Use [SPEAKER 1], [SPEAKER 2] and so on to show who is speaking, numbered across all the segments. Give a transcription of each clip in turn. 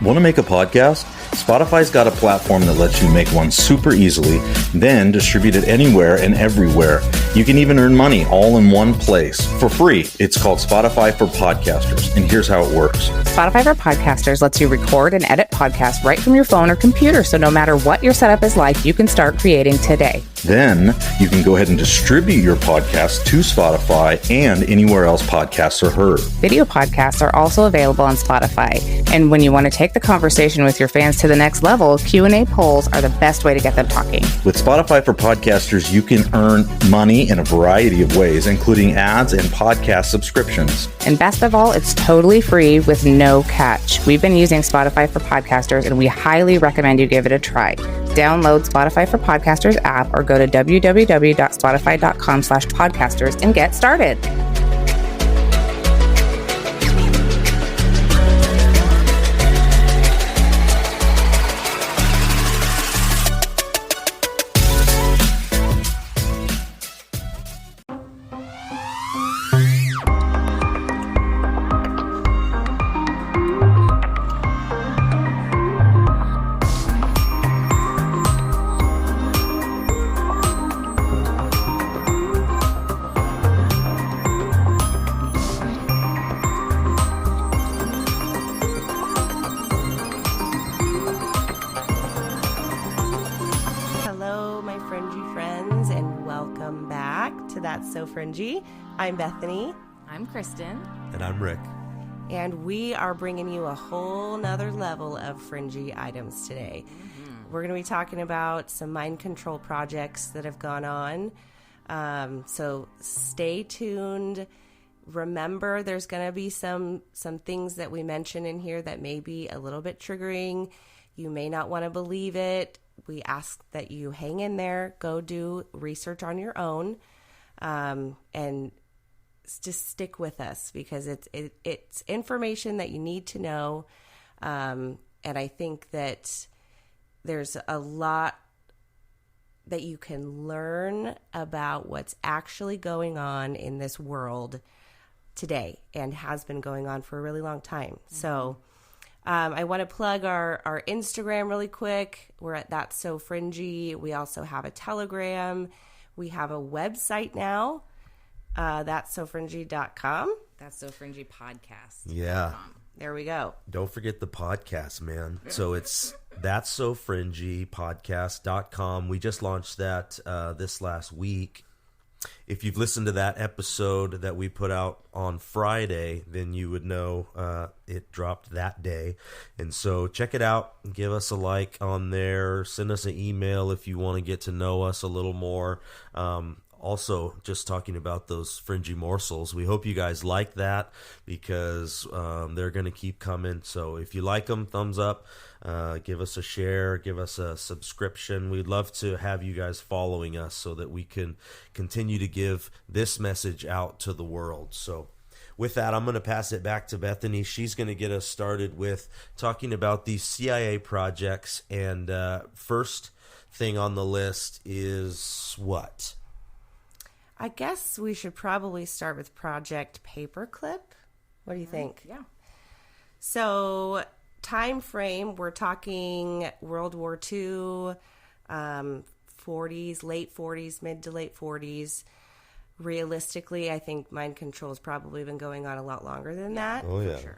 [SPEAKER 1] Want to make a podcast? Spotify's got a platform that lets you make one super easily, then distribute it anywhere and everywhere. You can even earn money all in one place for free. It's called Spotify for Podcasters, and here's how it works.
[SPEAKER 2] Spotify for Podcasters lets you record and edit podcasts right from your phone or computer, so no matter what your setup is like, you can start creating today.
[SPEAKER 1] Then you can go ahead and distribute your podcast to Spotify and anywhere else podcasts are heard.
[SPEAKER 2] Video podcasts are also available on Spotify. And when you want to take the conversation with your fans to the next level, Q&A polls are the best way to get them talking.
[SPEAKER 1] With Spotify for Podcasters, you can earn money in a variety of ways, including ads and podcast subscriptions.
[SPEAKER 2] And best of all, it's totally free with no catch. We've been using Spotify for Podcasters, and we highly recommend you give it a try. Download Spotify for Podcasters app or go to www.spotify.com/podcasters and get started.
[SPEAKER 3] Fringy. I'm Bethany.
[SPEAKER 4] I'm Kristen.
[SPEAKER 5] And I'm Rick.
[SPEAKER 3] And we are bringing you a whole nother level of fringy items today. Mm-hmm. We're going to be talking about some mind control projects that have gone on. So stay tuned. Remember, there's going to be some things that we mention in here that may be a little bit triggering. You may not want to believe it. We ask that you hang in there, go do research on your own. And just stick with us because it's information that you need to know. And I think that there's a lot that you can learn about what's actually going on in this world today and has been going on for a really long time. Mm-hmm. So, I want to plug our Instagram really quick. We're at That's So Fringy. We also have a Telegram. We have a website now, that'ssofringy.com.
[SPEAKER 4] That's So Fringy podcast.
[SPEAKER 5] Yeah.
[SPEAKER 3] There we go.
[SPEAKER 5] Don't forget the podcast, man. So it's that'ssofringypodcast.com. We just launched that this last week. If you've listened to that episode that we put out on Friday, then you would know it dropped that day. And so check it out. Give us a like on there. Send us an email if you want to get to know us a little more. Also, just talking about those fringy morsels, we hope you guys like that because they're going to keep coming. So if you like them, thumbs up, give us a share, give us a subscription. We'd love to have you guys following us so that we can continue to give this message out to the world. So with that, I'm going to pass it back to Bethany. She's going to get us started with talking about these CIA projects. And first thing on the list is what?
[SPEAKER 3] I guess we should probably start with Project Paperclip. What do you think?
[SPEAKER 4] Yeah.
[SPEAKER 3] So, time frame, we're talking World War II, 40s, late 40s, mid to late 40s. Realistically, I think mind control has probably been going on a lot longer than that.
[SPEAKER 5] Oh, yeah.
[SPEAKER 4] Sure.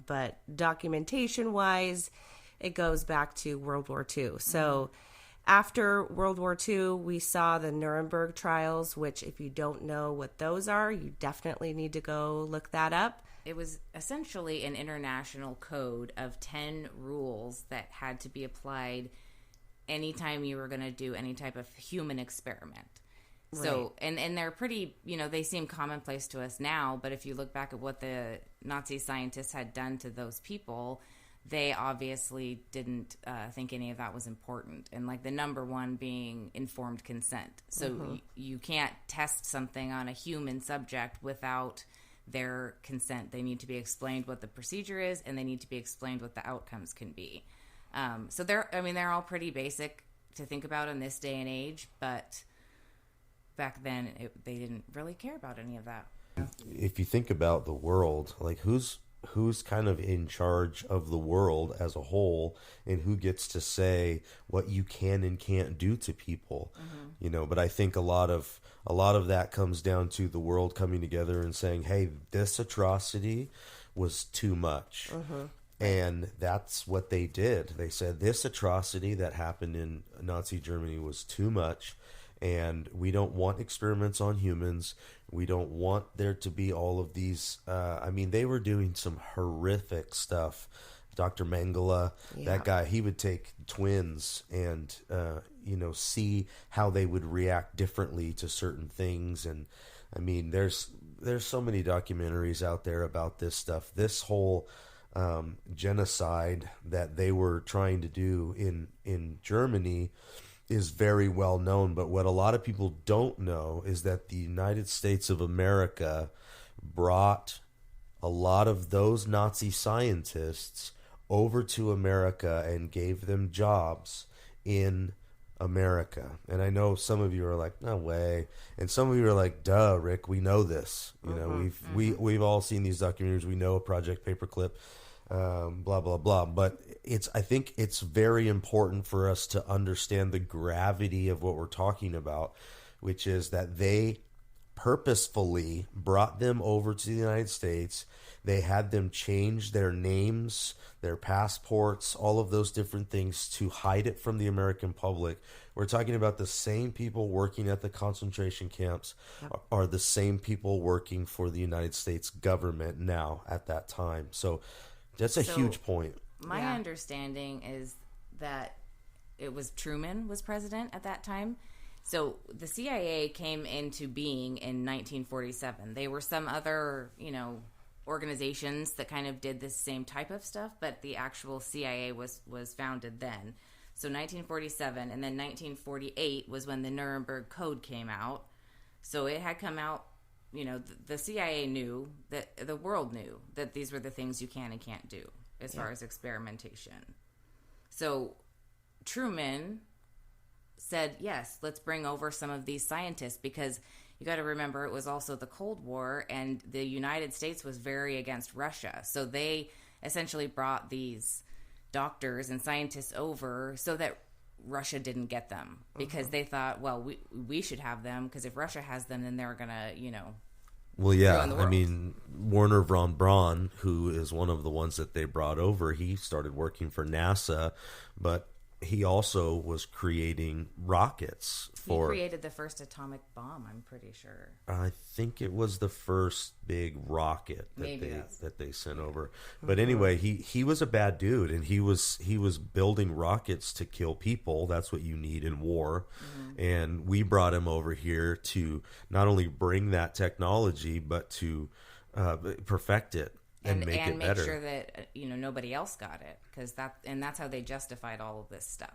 [SPEAKER 3] But documentation-wise, it goes back to World War II. So, after World War II, we saw the Nuremberg Trials, which if you don't know what those are, you definitely need to go look that up.
[SPEAKER 4] It was essentially an international code of 10 rules that had to be applied anytime you were going to do any type of human experiment. Right. So, and they're pretty, they seem commonplace to us now, but if you look back at what the Nazi scientists had done to those people, they obviously didn't think any of that was important. And like the number one being informed consent. So you can't test something on a human subject without their consent. They need to be explained what the procedure is, and they need to be explained what the outcomes can be. So they're all pretty basic to think about in this day and age, but back then they didn't really care about any of that.
[SPEAKER 5] If you think about the world, like who's who's kind of in charge of the world as a whole, and who gets to say what you can and can't do to people. You know, but I think a lot of that comes down to the world coming together and saying, hey, this atrocity was too much. And that's what they did. They said this atrocity that happened in Nazi Germany was too much, and we don't want experiments on humans. We don't want there to be all of these. I mean, they were doing some horrific stuff. Dr. Mengele, that guy, he would take twins and, you know, see how they would react differently to certain things. And I mean, there's so many documentaries out there about this stuff. This whole genocide that they were trying to do in Germany is very well known. But what a lot of people don't know is that the United States of America brought a lot of those Nazi scientists over to America and gave them jobs in America. And I know some of you are like, no way. And some of you are like, duh, Rick, we know this. You know, we've all seen these documentaries. We know Project Paperclip, blah, blah, blah. But I think it's very important for us to understand the gravity of what we're talking about, which is that they purposefully brought them over to the United States. They had them change their names, their passports, all of those different things to hide it from the American public. We're talking about the same people working at the concentration camps are the same people working for the United States government now at that time. So that's a huge point.
[SPEAKER 4] My understanding is that it was Truman was president at that time. So the CIA came into being in 1947. They were some other, you know, organizations that kind of did this same type of stuff, but the actual CIA was founded then. So 1947, and then 1948 was when the Nuremberg Code came out. So it had come out, you know, the CIA knew, that the world knew that these were the things you can and can't do as far as experimentation. So Truman said, yes, let's bring over some of these scientists, because you got to remember it was also the Cold War, and the United States was very against Russia. So they essentially brought these doctors and scientists over so that Russia didn't get them, because they thought, well, we should have them, because if Russia has them, then they're going to, you know,
[SPEAKER 5] well, yeah, I mean, Werner von Braun, who is one of the ones that they brought over, he started working for NASA, but he also was creating rockets for...
[SPEAKER 4] He created the first atomic bomb, I'm pretty sure.
[SPEAKER 5] I think it was the first big rocket that they sent over. But anyway, he was a bad dude, and he was building rockets to kill people. That's what you need in war. And we brought him over here to not only bring that technology, but to perfect it. And make better.
[SPEAKER 4] Sure that, you know, nobody else got it, because that's how they justified all of this stuff.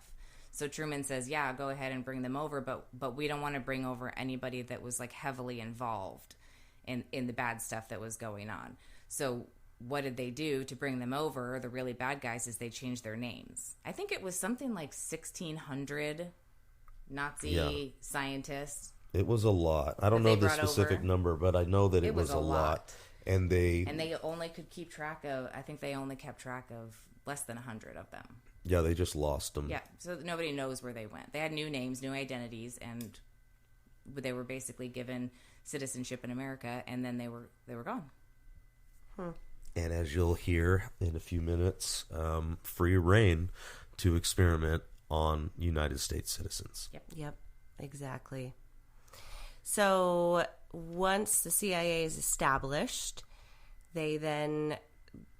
[SPEAKER 4] So Truman says, yeah, go ahead and bring them over, but we don't want to bring over anybody that was like heavily involved in the bad stuff that was going on. So what did they do to bring them over? The really bad guys is they changed their names. I think it was something like 1,600 Nazi scientists.
[SPEAKER 5] It was a lot. I don't know the specific number, but I know that it was a lot. And they
[SPEAKER 4] only could keep track of, I think they only kept track of less than 100 of them.
[SPEAKER 5] Yeah, they just lost them.
[SPEAKER 4] Yeah, so nobody knows where they went. They had new names, new identities, and they were basically given citizenship in America, and then they were gone.
[SPEAKER 5] And as you'll hear in a few minutes, free reign to experiment on United States citizens.
[SPEAKER 3] Yep, exactly. So once the CIA is established, they then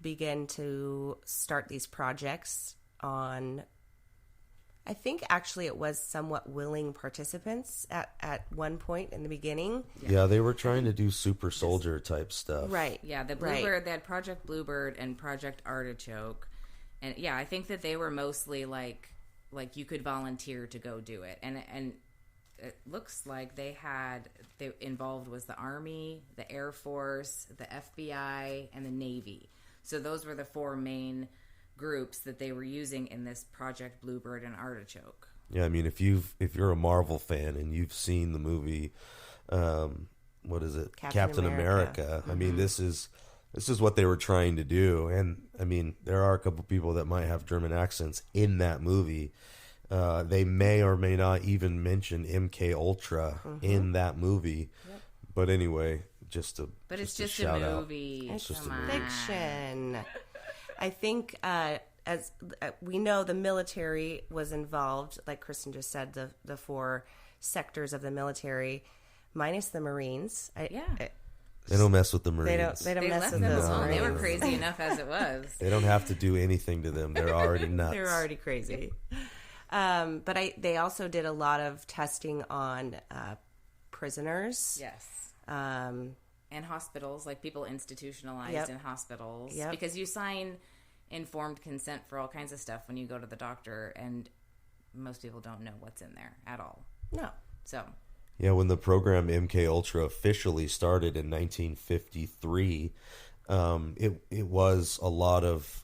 [SPEAKER 3] begin to start these projects on, I think actually it was somewhat willing participants at one point in the beginning.
[SPEAKER 5] Yeah, they were trying to do super soldier type stuff.
[SPEAKER 3] Right.
[SPEAKER 4] Yeah, the Bluebird, they had Project Bluebird and Project Artichoke. And yeah, I think that they were mostly like you could volunteer to go do it. And it looks like they involved was the Army, the Air Force, the FBI, and the Navy. So those were the four main groups that they were using in this Project Bluebird and Artichoke.
[SPEAKER 5] Yeah, I mean, if you're a Marvel fan and you've seen the movie, what is it, Captain America. I mean, this is this is what they were trying to do. And I mean, there are a couple people that might have German accents in that movie. They may or may not even mention MK Ultra in that movie. Yep. But anyway,
[SPEAKER 4] But it's just a movie.
[SPEAKER 3] It's just fiction. I think as we know, the military was involved, like Kristen just said, the 4 sectors of the military, minus the Marines.
[SPEAKER 5] They don't mess with the Marines.
[SPEAKER 3] They don't mess with those Marines.
[SPEAKER 4] They were crazy enough as it was.
[SPEAKER 5] They don't have to do anything to them. They're already nuts.
[SPEAKER 3] They're already crazy. But they also did a lot of testing on prisoners.
[SPEAKER 4] Yes. And hospitals, like people institutionalized in hospitals.
[SPEAKER 3] Yep.
[SPEAKER 4] Because you sign informed consent for all kinds of stuff when you go to the doctor, and most people don't know what's in there at all.
[SPEAKER 3] No.
[SPEAKER 4] So.
[SPEAKER 5] Yeah, when the program MK Ultra officially started in 1953, it was a lot of,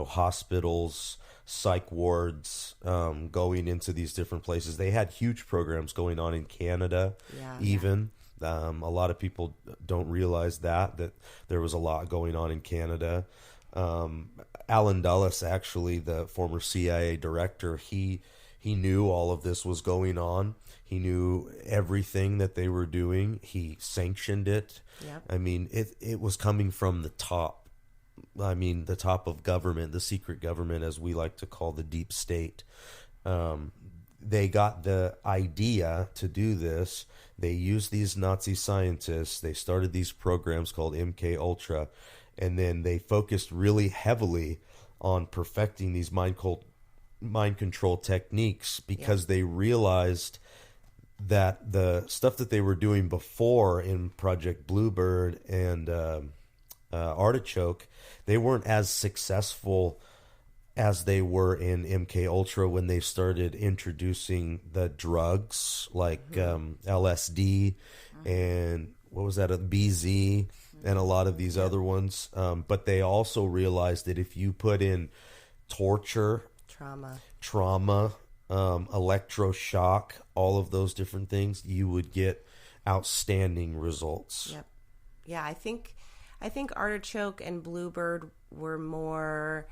[SPEAKER 5] hospitals, psych wards, going into these different places. They had huge programs going on in Canada, even. A lot of people don't realize that there was a lot going on in Canada. Alan Dulles, actually, the former CIA director, he knew all of this was going on. He knew everything that they were doing. He sanctioned it. Yep. I mean, it was coming from the top. I mean, the top of government, the secret government, as we like to call the deep state. They got the idea to do this. They used these Nazi scientists. They started these programs called MK Ultra, and then they focused really heavily on perfecting these mind control techniques because they realized that the stuff that they were doing before in Project Bluebird and Artichoke, they weren't as successful as they were in MK Ultra when they started introducing the drugs like LSD and what was that, BZ and a lot of these other ones. But they also realized that if you put in torture, trauma, electro-shock, all of those different things, you would get outstanding results.
[SPEAKER 3] Yep. Yeah, I think Artichoke and Bluebird were more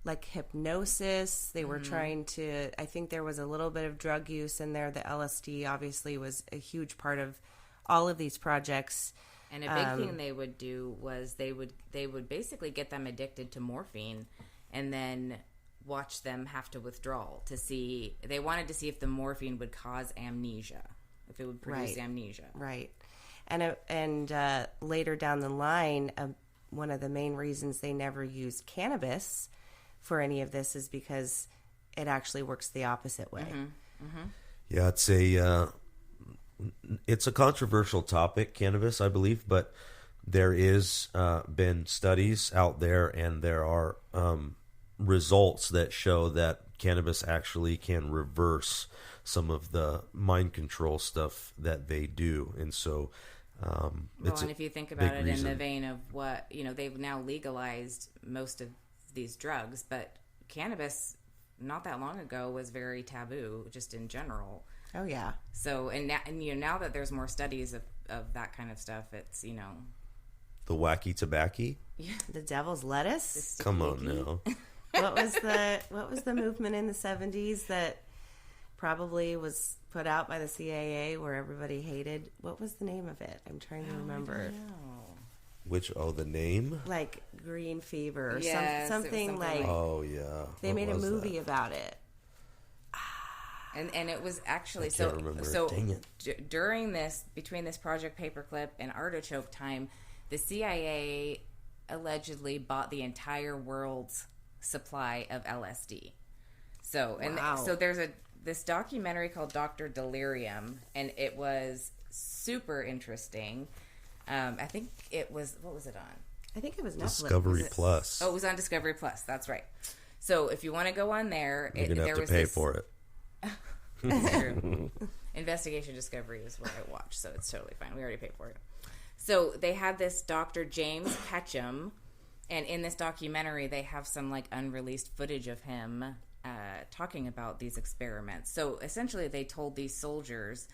[SPEAKER 3] like hypnosis. They were trying to, I think there was a little bit of drug use in there. The LSD obviously was a huge part of all of these projects.
[SPEAKER 4] And a big thing they would do was they would basically get them addicted to morphine and then watch them have to withdraw they wanted to see if the morphine would cause amnesia, if it would produce amnesia. Right.
[SPEAKER 3] And later down the line, one of the main reasons they never used cannabis for any of this is because it actually works the opposite way.
[SPEAKER 5] Yeah, it's a controversial topic, cannabis, I believe, but there is been studies out there, and there are results that show that cannabis actually can reverse some of the mind control stuff that they do, and so
[SPEAKER 4] and if you think about it in the vein of what they've now legalized most of these drugs, but cannabis not that long ago was very taboo, just in general.
[SPEAKER 3] Oh yeah.
[SPEAKER 4] So now that there's more studies of that kind of stuff, it's the
[SPEAKER 5] wacky tobacco.
[SPEAKER 3] Yeah. The devil's lettuce.
[SPEAKER 5] Come on now.
[SPEAKER 3] What was the movement in the 70s that probably was put out by the CIA where everybody hated? What was the name of it? I'm trying to remember.
[SPEAKER 5] The name?
[SPEAKER 3] Like green fever or something like.
[SPEAKER 5] Oh yeah.
[SPEAKER 3] They made a movie about it.
[SPEAKER 4] And it was actually between this Project Paperclip and Artichoke time, the CIA allegedly bought the entire world's supply of LSD. So there's this documentary called Dr. Delirium, and it was super interesting. I think it was, what was it on?
[SPEAKER 3] I think it was Netflix.
[SPEAKER 5] Discovery Plus.
[SPEAKER 4] Oh, it was on Discovery Plus. That's right. So if you want to go on there,
[SPEAKER 5] you're gonna have to pay for it.
[SPEAKER 4] That's true. Investigation Discovery is what I watch, so it's totally fine. We already paid for it. So they had this Dr. James Ketchum, and in this documentary, they have some unreleased footage of him talking about these experiments. So essentially, they told these soldiers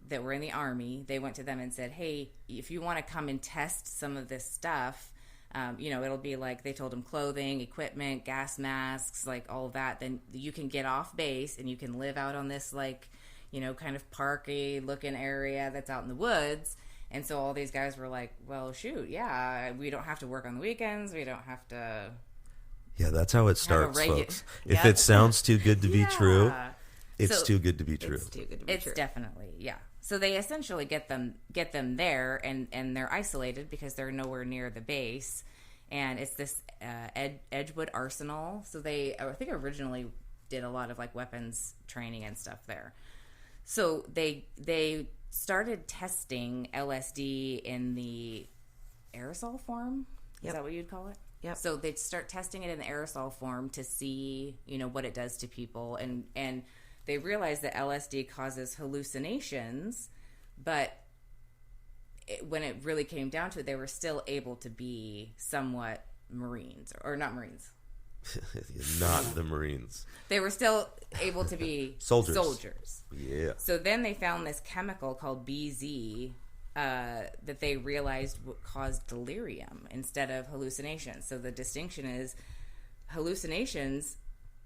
[SPEAKER 4] that were in the army, they went to them and said, hey, if you want to come and test some of this stuff, It'll be like they told them clothing, equipment, gas masks, like all of that. Then you can get off base and you can live out on this kind of parky looking area that's out in the woods. And so all these guys were like, well, shoot, yeah, we don't have to work on the weekends. We don't have to.
[SPEAKER 5] Yeah, that's how it starts, folks. If
[SPEAKER 4] Yep.
[SPEAKER 5] it sounds too good to be true, it's
[SPEAKER 4] So,
[SPEAKER 5] too good to be true.
[SPEAKER 3] It's too good to be
[SPEAKER 4] It's
[SPEAKER 3] true.
[SPEAKER 4] definitely, yeah. So they essentially get them there, and they're isolated because they're nowhere near the base. And it's this Edgewood Arsenal. So I think originally did a lot of like weapons training and stuff there. So they started testing LSD in the aerosol form. Is
[SPEAKER 3] Yep.
[SPEAKER 4] that what you'd call it?
[SPEAKER 3] Yep.
[SPEAKER 4] So they'd start testing it in the aerosol form to see, what it does to people. And they realized that LSD causes hallucinations, but when it really came down to it, they were still able to be somewhat Marines, or not Marines.
[SPEAKER 5] Not the Marines.
[SPEAKER 4] They were still able to be
[SPEAKER 5] Soldiers. Yeah.
[SPEAKER 4] So then they found this chemical called BZ that they realized caused delirium instead of hallucinations. So the distinction is hallucinations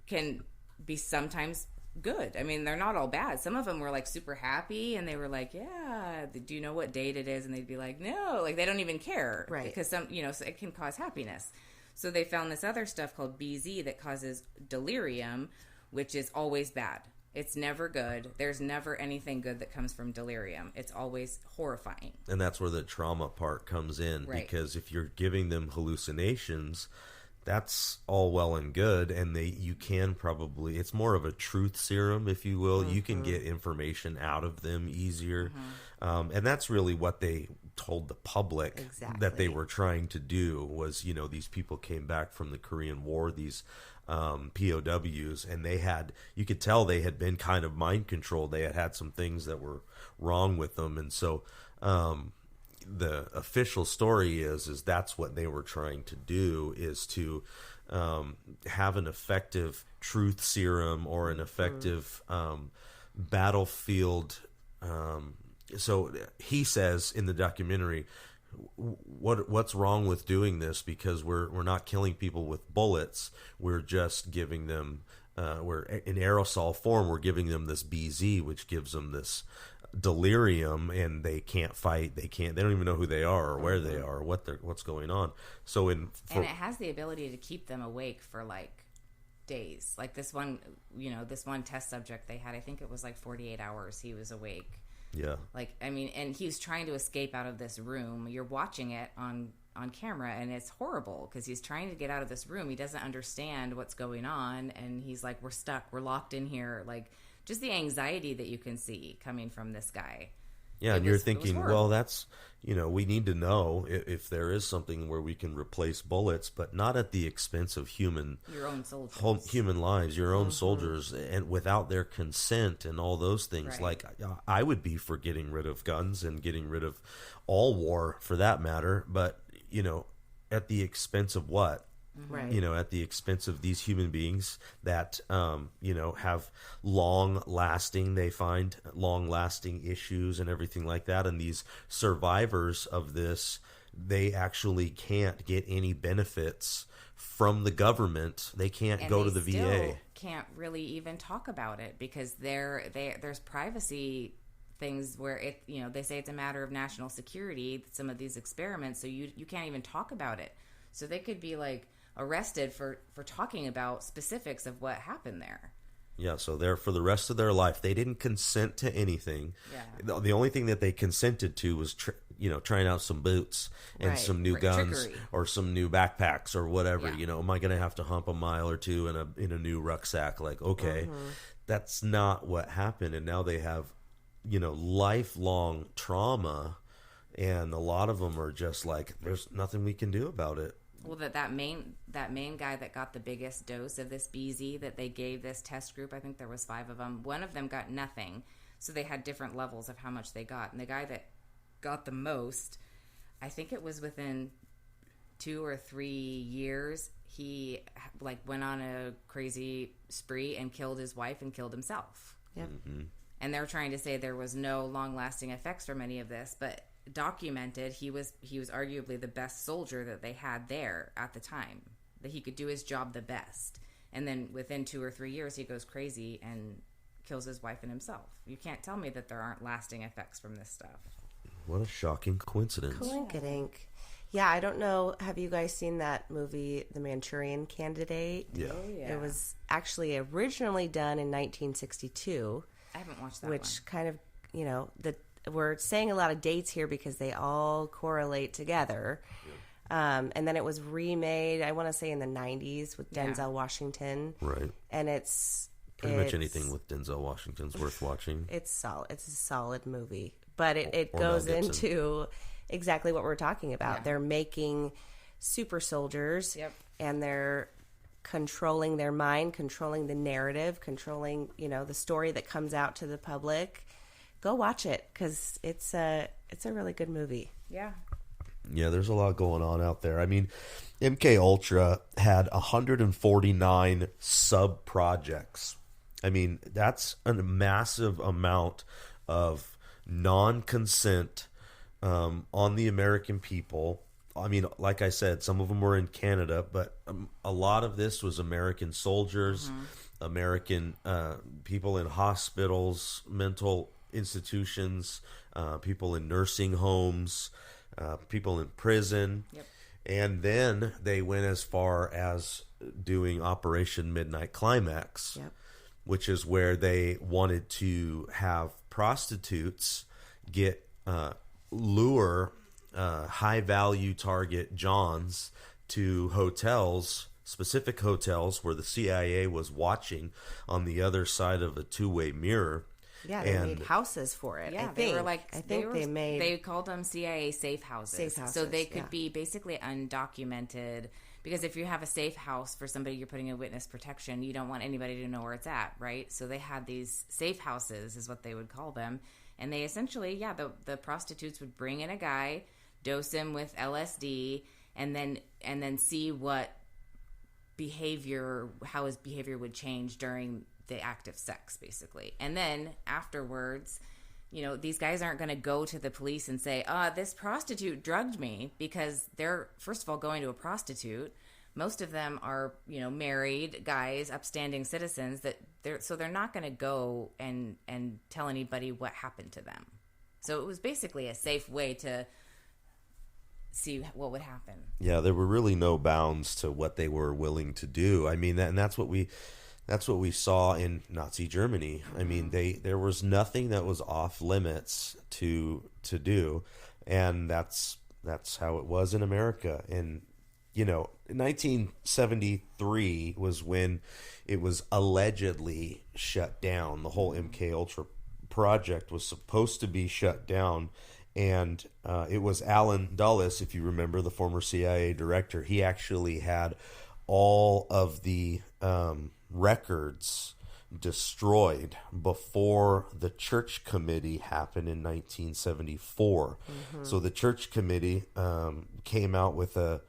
[SPEAKER 4] can be sometimes good. I mean, they're not all bad. Some of them were like super happy and they were like, yeah, do you know what date it is? And they'd be like, no, like they don't even care.
[SPEAKER 3] Right.
[SPEAKER 4] Because so it can cause happiness. So they found this other stuff called BZ that causes delirium, which is always bad. It's never good. There's never anything good that comes from delirium. It's always horrifying.
[SPEAKER 5] And that's where the trauma part comes in,
[SPEAKER 4] Right.
[SPEAKER 5] because if you're giving them hallucinations, that's all well and good, and you can probably, it's more of a truth serum, if you will. You can get information out of them easier. And that's really what they told the public that they were trying to do was, these people came back from the Korean War, these POWs, and you could tell they had been kind of mind controlled. They had some things that were wrong with them. And so the official story is that's what they were trying to do, is to have an effective truth serum or an effective battlefield. So he says in the documentary, what's wrong with doing this? Because we're not killing people with bullets. We're just giving them, we're in aerosol form. We're giving them this BZ, which gives them this delirium, and they can't fight. They don't even know who they are or where they are, or what's going on. So and it
[SPEAKER 4] has the ability to keep them awake for like days. Like this one test subject they had, I think it was like 48 hours he was awake.
[SPEAKER 5] Yeah.
[SPEAKER 4] Like, I mean, and he was trying to escape out of this room. You're watching it on camera, and it's horrible because he's trying to get out of this room. He doesn't understand what's going on, and he's like, we're stuck. We're locked in here. Like, just the anxiety that you can see coming from this guy.
[SPEAKER 5] Yeah, and you're thinking, well, that's, we need to know if there is something where we can replace bullets, but not at the expense of your own soldiers, human lives, your own soldiers, and without their consent and all those things.
[SPEAKER 4] Right.
[SPEAKER 5] Like, I would be for getting rid of guns and getting rid of all war for that matter, but, at the expense of what?
[SPEAKER 3] Right.
[SPEAKER 5] At the expense of these human beings that, have long-lasting issues and everything like that. And these survivors of this, they actually can't get any benefits from the government. They can't go to the VA.
[SPEAKER 4] Can't really even talk about it because there's privacy things where they say it's a matter of national security, some of these experiments, so you can't even talk about it. So they could be like arrested for talking about specifics of what happened there.
[SPEAKER 5] Yeah, so they're for the rest of their life. They didn't consent to anything. Yeah. The only thing that they consented to was trying out some boots and some new guns, trickery, or some new backpacks or whatever. Yeah. Am I going to have to hump a mile or two in a new rucksack? Like, okay, that's not what happened. And now they have lifelong trauma, and a lot of them are just like, there's nothing we can do about it.
[SPEAKER 4] Well, that main guy that got the biggest dose of this BZ that they gave this test group, I think there was 5 of them. One of them got nothing, so they had different levels of how much they got. And the guy that got the most, I think it was within 2 or 3 years, he went on a crazy spree and killed his wife and killed himself.
[SPEAKER 3] Yep.
[SPEAKER 5] Mm-hmm.
[SPEAKER 4] And they're trying to say there was no long-lasting effects from any of this, but documented he was arguably the best soldier that they had there at the time, that he could do his job the best. And then within 2 or 3 years, he goes crazy and kills his wife and himself. You can't tell me that there aren't lasting effects from this stuff.
[SPEAKER 5] What a shocking coincidence.
[SPEAKER 3] Coinkadink. Yeah, I don't know. Have you guys seen that movie, The Manchurian Candidate?
[SPEAKER 5] Yeah.
[SPEAKER 4] Oh, yeah.
[SPEAKER 3] It was actually originally done in 1962.
[SPEAKER 4] I haven't watched that
[SPEAKER 3] which kind of, we're saying a lot of dates here because they all correlate together. Yeah. And then it was remade, I want to say in the 90s with Denzel Washington.
[SPEAKER 5] Right.
[SPEAKER 3] And it's
[SPEAKER 5] pretty much anything with Denzel Washington's worth watching.
[SPEAKER 3] It's solid. It's a solid movie. But it goes into exactly what we're talking about. Yeah. They're making super soldiers, and they're controlling their mind, controlling the narrative, controlling, the story that comes out to the public. Go watch it because it's a really good movie.
[SPEAKER 4] Yeah.
[SPEAKER 5] Yeah, there's a lot going on out there. I mean, MK Ultra had 149 sub-projects. I mean, that's a massive amount of non-consent on the American people. I mean, like I said, some of them were in Canada, but a lot of this was American soldiers, American people in hospitals, mental institutions, people in nursing homes, people in prison. Yep. And then they went as far as doing Operation Midnight Climax, which is where they wanted to have prostitutes lure high-value target Johns to hotels, specific hotels where the CIA was watching on the other side of a two-way mirror.
[SPEAKER 3] Yeah, they made houses for it.
[SPEAKER 4] Yeah, they called them CIA safe houses. So they could be basically undocumented. Because if you have a safe house for somebody you're putting in witness protection, you don't want anybody to know where it's at, right? So they had these safe houses, is what they would call them. And they essentially, the prostitutes would bring in a guy, dose him with LSD, and then see what how his behavior would change during the act of sex, basically. And then afterwards, these guys aren't going to go to the police and say, this prostitute drugged me, because they're, first of all, going to a prostitute. Most of them are, married guys, upstanding citizens they're not going to go and tell anybody what happened to them. So it was basically a safe way to see what would happen. Yeah,
[SPEAKER 5] there were really no bounds to what they were willing to do. I mean, that's what we saw in Nazi Germany. I mean, there was nothing that was off limits to do, and that's how it was in America. And 1973 was when it was allegedly shut down. The whole MK Ultra project was supposed to be shut down, and it was Alan Dulles, if you remember, the former CIA director. He actually had all of the records destroyed before the church committee happened in 1974. So the church committee came out with a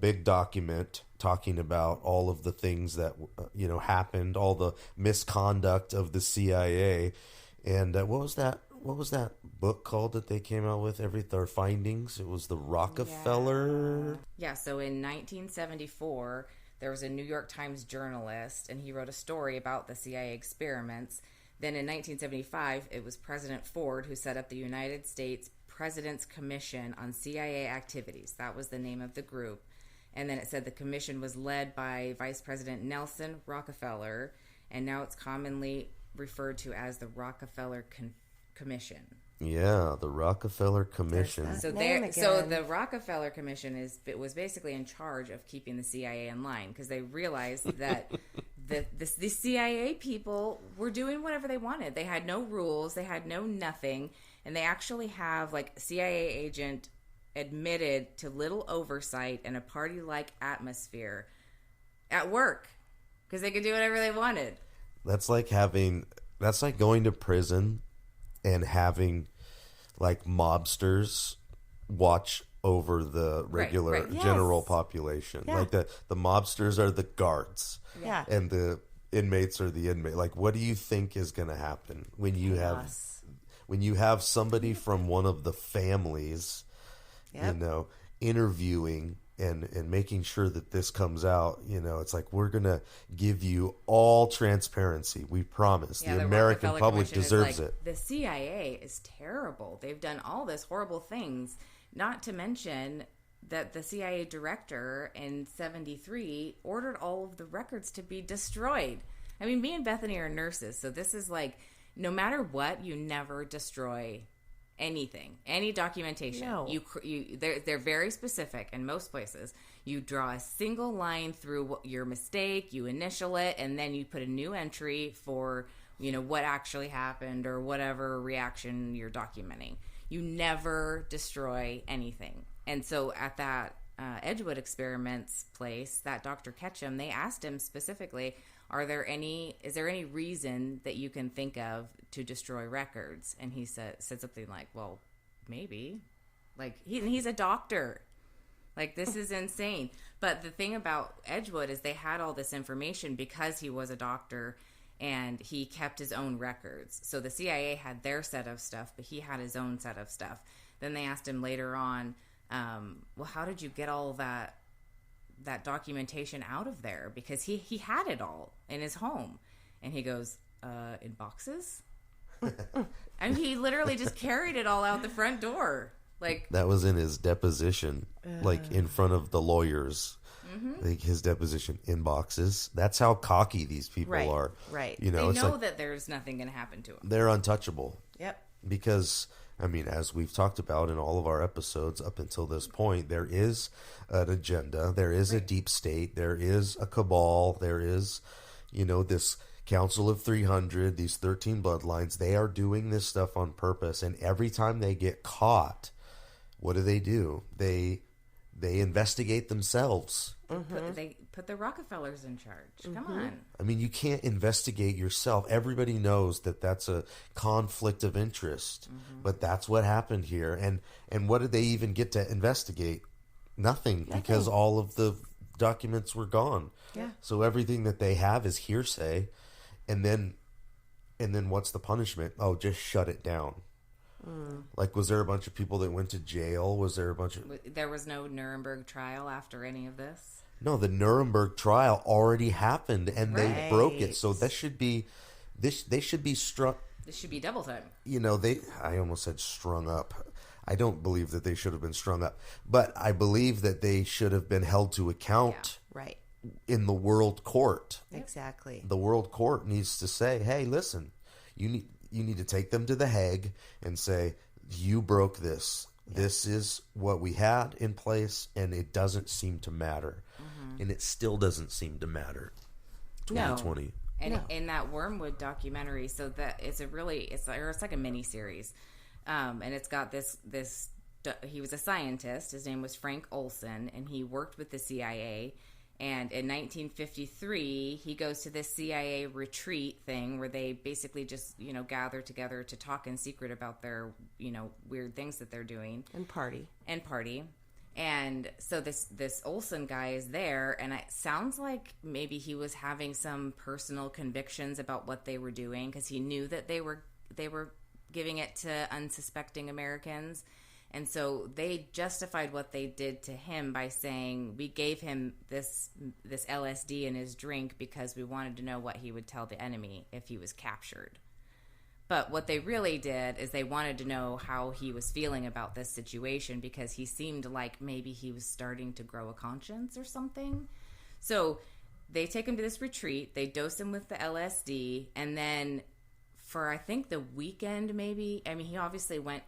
[SPEAKER 5] big document talking about all of the things that happened, all the misconduct of the CIA. And what was that book called that they came out with? Their findings. It was the Rockefeller.
[SPEAKER 4] Yeah. So in 1974, there was a New York Times journalist, and he wrote a story about the CIA experiments. Then in 1975, it was President Ford who set up the United States President's Commission on CIA Activities. That was the name of the group. And then it said the commission was led by Vice President Nelson Rockefeller, and now it's commonly referred to as the Rockefeller Commission.
[SPEAKER 5] Yeah, the Rockefeller Commission.
[SPEAKER 4] So the Rockefeller Commission was basically in charge of keeping the CIA in line, because they realized that the CIA people were doing whatever they wanted. They had no rules, they had no nothing, and they actually have CIA agent admitted to little oversight and a party-like atmosphere at work, because they could do whatever they wanted.
[SPEAKER 5] That's like going to prison and having mobsters watch over the regular general population. Yeah. The mobsters are the guards, and the inmates are the inmate. What do you think is going to happen when you have when you have somebody from one of the families,
[SPEAKER 3] Yep.
[SPEAKER 5] interviewing and making sure that this comes out, it's like, we're going to give you all transparency. We promise.
[SPEAKER 4] Yeah,
[SPEAKER 5] the American
[SPEAKER 4] Rockefeller
[SPEAKER 5] public
[SPEAKER 4] Commission is
[SPEAKER 5] deserves
[SPEAKER 4] like,
[SPEAKER 5] it.
[SPEAKER 4] The CIA is terrible. They've done all this horrible things, not to mention that the CIA director in 73 ordered all of the records to be destroyed. I mean, me and Bethany are nurses, so this is like, no matter what, you never destroy anything, any documentation.
[SPEAKER 3] No.
[SPEAKER 4] They're very specific in most places. You draw a single line through your mistake, you initial it, and then you put a new entry for, what actually happened or whatever reaction you're documenting. You never destroy anything. And so at that Edgewood experiments place, that Dr. Ketchum, they asked him specifically, is there any reason that you can think of to destroy records? And he said something like, well, maybe. Like, he's a doctor. Like, this is insane. But the thing about Edgewood is they had all this information because he was a doctor and he kept his own records. So the CIA had their set of stuff, but he had his own set of stuff. Then they asked him later on, well, how did you get all that documentation out of there? Because he had it all in his home. And he goes, in boxes? And he literally just carried it all out the front door. Like,
[SPEAKER 5] that was in his deposition, like in front of the lawyers. Like his deposition in boxes. That's how cocky these people are.
[SPEAKER 3] Right.
[SPEAKER 4] they know that there's nothing going to happen to him.
[SPEAKER 5] They're untouchable.
[SPEAKER 3] Yep.
[SPEAKER 5] Because, I mean, as we've talked about in all of our episodes up until this point, there is an agenda. There is a deep state. There is a cabal. There is, this Council of 300, these 13 bloodlines. They are doing this stuff on purpose. And every time they get caught, what do? They investigate themselves.
[SPEAKER 4] They put the Rockefellers in charge. Come on.
[SPEAKER 5] I mean, you can't investigate yourself. Everybody knows that that's a conflict of interest, but that's what happened here. And what did they even get to investigate? Nothing, because all of the documents were gone.
[SPEAKER 3] Yeah.
[SPEAKER 5] So everything that they have is hearsay. And then what's the punishment? Oh, just shut it down. Like, was there a bunch of people that went to jail? Was there a bunch of...
[SPEAKER 4] There was no Nuremberg trial after any of this?
[SPEAKER 5] No, the Nuremberg trial already happened, and they broke it. So that should be... They should be struck...
[SPEAKER 4] This should be double time.
[SPEAKER 5] I almost said strung up. I don't believe that they should have been strung up. But I believe that they should have been held to account
[SPEAKER 3] Right.
[SPEAKER 5] in the world court.
[SPEAKER 3] Exactly.
[SPEAKER 5] The world court needs to say, hey, listen, you need to take them to the Hague and say, you broke this. This is what we had in place, and it doesn't seem to matter. And it still doesn't seem to matter. 2020.
[SPEAKER 4] No. And in that Wormwood documentary, so that it's like a mini series. And it's got this, he was a scientist. His name was Frank Olson, and he worked with the CIA. And in 1953, he goes to this CIA retreat thing where they basically just, gather together to talk in secret about their, weird things that they're doing.
[SPEAKER 3] And party.
[SPEAKER 4] And so this Olson guy is there, and it sounds like maybe he was having some personal convictions about what they were doing, because he knew that they were giving it to unsuspecting Americans. And so they justified what they did to him by saying, we gave him this LSD in his drink because we wanted to know what he would tell the enemy if he was captured. But what they really did is they wanted to know how he was feeling about this situation, because he seemed like maybe he was starting to grow a conscience or something. So they take him to this retreat, they dose him with the LSD, and then for, I think, the weekend maybe, I mean, he obviously went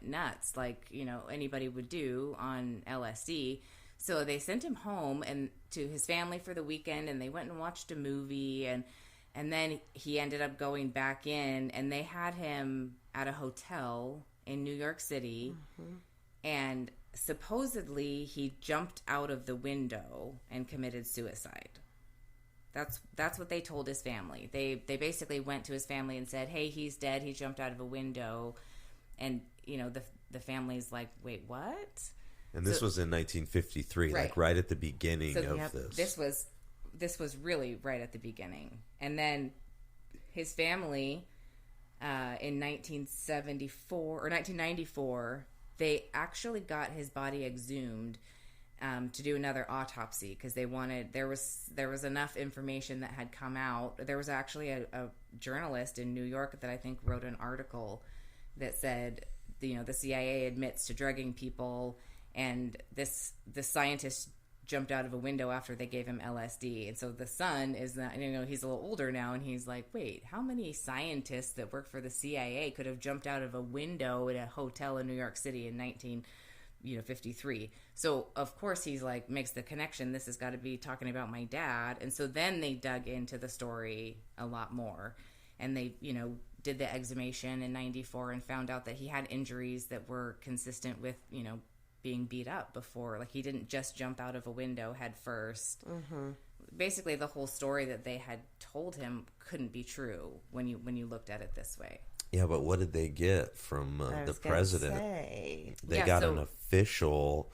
[SPEAKER 4] nuts like, anybody would do on LSD. So they sent him home and to his family for the weekend, and they went and watched a movie, and then he ended up going back in, and they had him at a hotel in New York City, and supposedly he jumped out of the window and committed suicide. That's what they told his family. They basically went to his family and said, hey, he's dead, he jumped out of a window. And the family's like, wait, what?
[SPEAKER 5] And this was in 1953, like right at the beginning of this.
[SPEAKER 4] This was really right at the beginning. And then his family in 1974 or 1994, they actually got his body exhumed to do another autopsy because they wanted there was enough information that had come out. There was actually a journalist in New York that I think wrote an article that said, the CIA admits to drugging people, and the scientist jumped out of a window after they gave him LSD. And so the son is not, he's a little older now, and he's like, wait, how many scientists that work for the CIA could have jumped out of a window at a hotel in New York City in 1953? So of course he's like, makes the connection, this has got to be talking about my dad. And so then they dug into the story a lot more, and they did the exhumation in 94 and found out that he had injuries that were consistent with being beat up before. Like, he didn't just jump out of a window head first. Basically the whole story that they had told him couldn't be true when you looked at it this way.
[SPEAKER 5] Yeah, but what did they get from the president? They got an official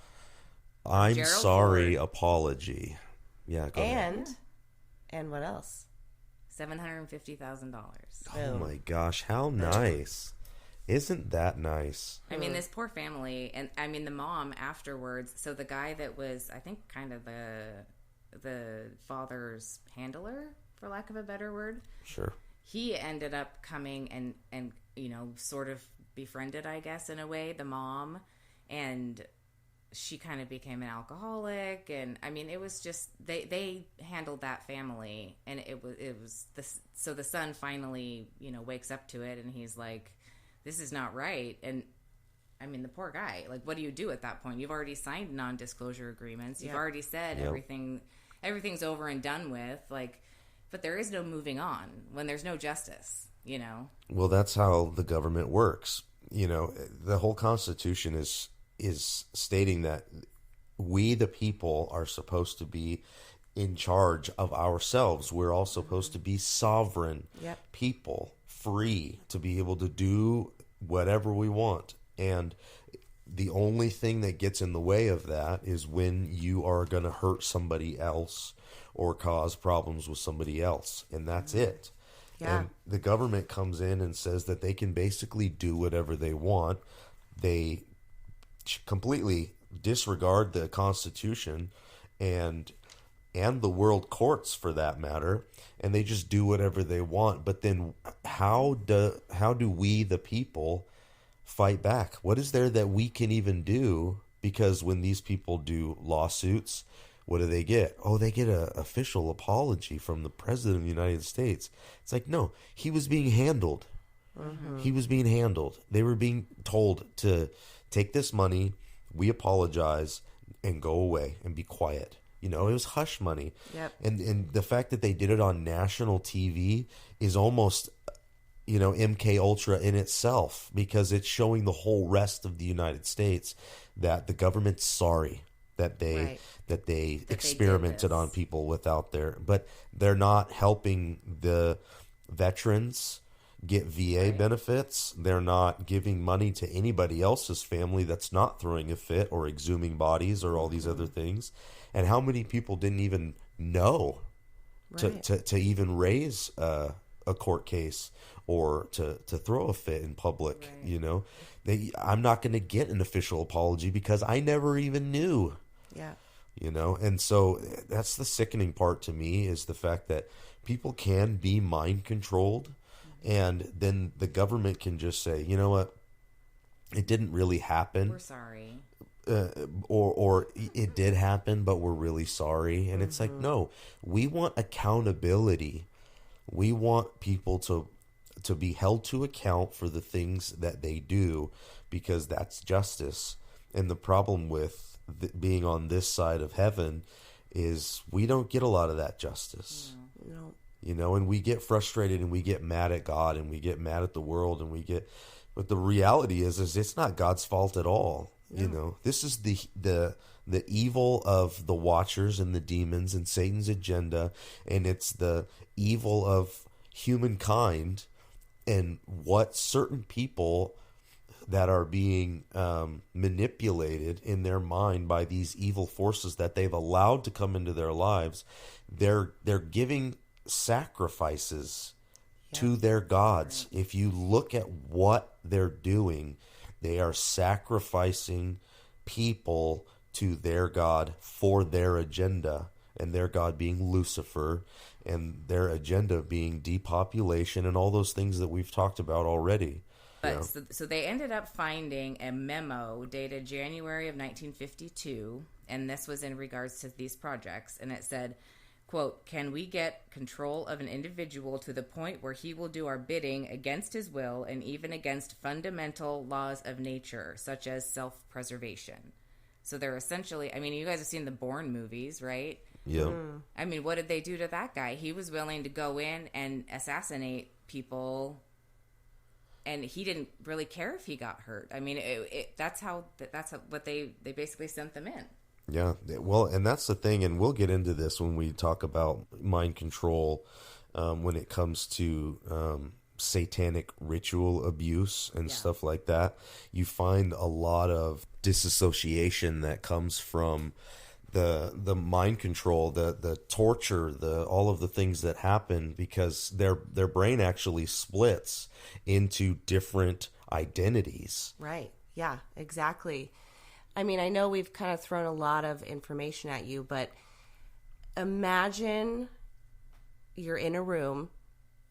[SPEAKER 5] "I'm
[SPEAKER 4] Gerald
[SPEAKER 5] sorry"
[SPEAKER 4] Ford.
[SPEAKER 5] apology. Yeah, go ahead.
[SPEAKER 3] And what else?
[SPEAKER 4] $750,000.
[SPEAKER 5] Oh my gosh, how nice. Isn't that nice?
[SPEAKER 4] I mean, this poor family, and I mean the mom afterwards. So the guy that was, I think, kind of the father's handler, for lack of a better word.
[SPEAKER 5] Sure.
[SPEAKER 4] He ended up coming and sort of befriended, I guess, in a way, the mom, and she kind of became an alcoholic. And I mean, it was just they handled that family, and it was this. So the son finally wakes up to it, and he's like, this is not right. And I mean, the poor guy, like, what do you do at that point? You've already signed non-disclosure agreements. You've already said everything's over and done with, like, but there is no moving on when there's no justice,
[SPEAKER 5] Well, that's how the government works. The whole Constitution is stating that we, the people, are supposed to be in charge of ourselves. We're all supposed to be sovereign people, free to be able to do whatever we want. And the only thing that gets in the way of that is when you are going to hurt somebody else or cause problems with somebody else. And that's it. Yeah. And the government comes in and says that they can basically do whatever they want. They completely disregard the Constitution and the world courts, for that matter, and they just do whatever they want. But then how do we, the people, fight back? What is there that we can even do? Because when these people do lawsuits, what do they get? Oh, they get an official apology from the President of the United States. It's like, no, he was being handled. He was being handled. They were being told to take this money, we apologize, and go away and be quiet. It was hush money.
[SPEAKER 3] Yep.
[SPEAKER 5] And the fact that they did it on national TV is almost, MK Ultra in itself, because it's showing the whole rest of the United States that the government's sorry that they experimented on people without but they're not helping the veterans get VA benefits. They're not giving money to anybody else's family that's not throwing a fit or exhuming bodies or all these other things. And how many people didn't even know to even raise a court case or to throw a fit in public? I'm not going to get an official apology because I never even knew.
[SPEAKER 3] Yeah.
[SPEAKER 5] And so that's the sickening part to me, is the fact that people can be mind controlled, and then the government can just say, you know what, it didn't really happen.
[SPEAKER 4] We're sorry.
[SPEAKER 5] Or it did happen, but we're really sorry. And it's like, no, we want accountability. We want people to be held to account for the things that they do, because that's justice. And the problem with being on this side of heaven is we don't get a lot of that justice.
[SPEAKER 3] No.
[SPEAKER 5] And we get frustrated and we get mad at God and we get mad at the world but the reality is it's not God's fault at all. No. This is the evil of the Watchers and the demons and Satan's agenda, and it's the evil of humankind and what certain people that are being manipulated in their mind by these evil forces that they've allowed to come into their lives. They're giving sacrifices to their gods. If you look at what they're doing, they are sacrificing people to their god for their agenda, and their god being Lucifer, and their agenda being depopulation and all those things that we've talked about already.
[SPEAKER 4] But so they ended up finding a memo dated January of 1952, and this was in regards to these projects, and it said, quote, "Can we get control of an individual to the point where he will do our bidding against his will and even against fundamental laws of nature, such as self-preservation?" So they're essentially, I mean, you guys have seen the Bourne movies, right?
[SPEAKER 5] Yeah.
[SPEAKER 4] I mean, what did they do to that guy? He was willing to go in and assassinate people, and he didn't really care if he got hurt. I mean, that's what they basically sent them in.
[SPEAKER 5] Yeah, well, and that's the thing, and we'll get into this when we talk about mind control, when it comes to satanic ritual abuse and stuff like that. You find a lot of disassociation that comes from the mind control, the torture, all of the things that happen, because their brain actually splits into different identities.
[SPEAKER 3] Right. Yeah, exactly. I mean, I know we've kind of thrown a lot of information at you, but imagine you're in a room.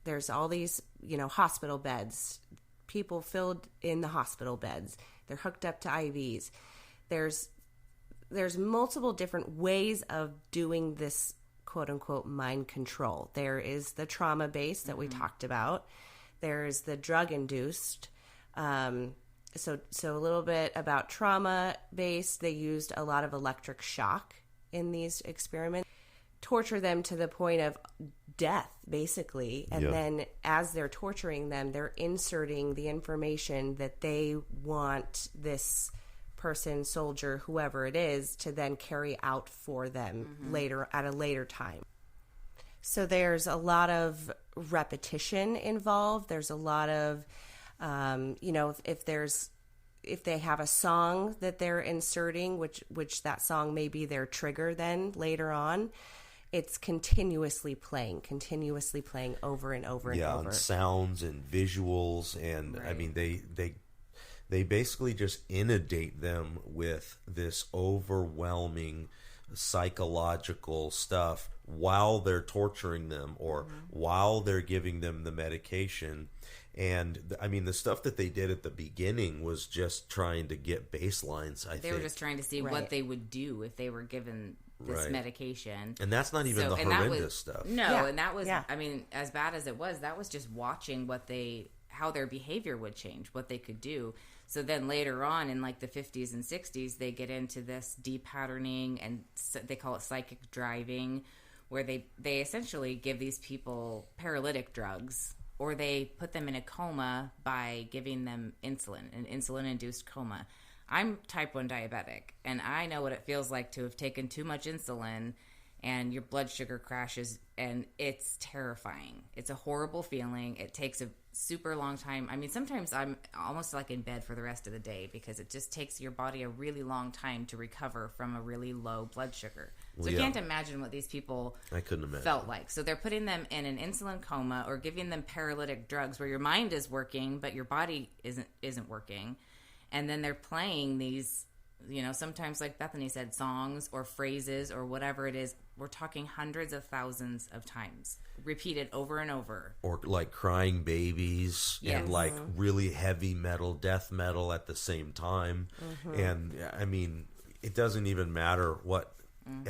[SPEAKER 3] There's all these, hospital beds, people filled in the hospital beds. They're hooked up to IVs. There's multiple different ways of doing this quote unquote mind control. There is the trauma based that we talked about. There's the drug induced. So a little bit about trauma based. They used a lot of electric shock in these experiments, torture them to the point of death, basically. And then as they're torturing them, they're inserting the information that they want this person, soldier, whoever it is, to then carry out for them later at a later time. So there's a lot of repetition involved. There's a lot of if they have a song that they're inserting, which that song may be their trigger then later on, it's continuously playing over and over and over.
[SPEAKER 5] Yeah, and sounds and visuals, and I mean they basically just inundate them with this overwhelming psychological stuff while they're torturing them or while they're giving them the medication. And I mean, the stuff that they did at the beginning was just trying to get baselines.
[SPEAKER 4] They were just trying to see what they would do if they were given this medication.
[SPEAKER 5] And that's not even the horrendous stuff.
[SPEAKER 4] No, and that was, I mean, as bad as it was, that was just watching how their behavior would change, what they could do. So then later on in like the 50s and 60s, they get into this de-patterning, and they call it psychic driving, where they essentially give these people paralytic drugs, or they put them in a coma by giving them insulin, an insulin-induced coma. I'm type 1 diabetic, and I know what it feels like to have taken too much insulin and your blood sugar crashes, and it's terrifying. It's a horrible feeling. It takes a super long time. I mean, sometimes I'm almost like in bed for the rest of the day because it just takes your body a really long time to recover from a really low blood sugar. So I can't imagine what these people felt like. So they're putting them in an insulin coma or giving them paralytic drugs where your mind is working, but your body isn't working. And then they're playing these, sometimes like Bethany said, songs or phrases or whatever it is. We're talking hundreds of thousands of times, repeated over and over.
[SPEAKER 5] Or like crying babies and like really heavy metal, death metal at the same time. And I mean, it doesn't even matter what,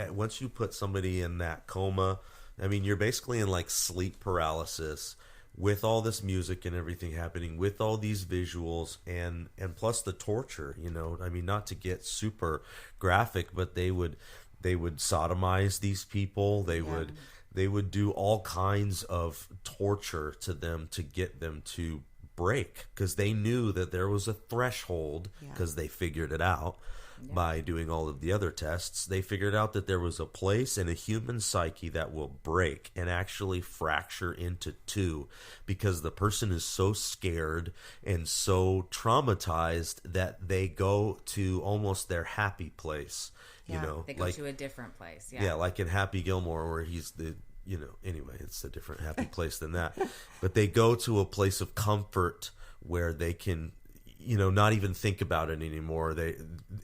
[SPEAKER 5] once you put somebody in that coma, I mean, you're basically in like sleep paralysis with all this music and everything happening, with all these visuals and plus the torture, I mean, not to get super graphic, but they would sodomize these people. They would do all kinds of torture to them to get them to break, because they knew that there was a threshold, because they figured it out by doing all of the other tests. They figured out that there was a place in a human psyche that will break and actually fracture into two, because the person is so scared and so traumatized that they go to almost their happy place.
[SPEAKER 4] They go to a different place.
[SPEAKER 5] Yeah, like in Happy Gilmore, where anyway, it's a different happy place than that. But they go to a place of comfort where they can, not even think about it anymore.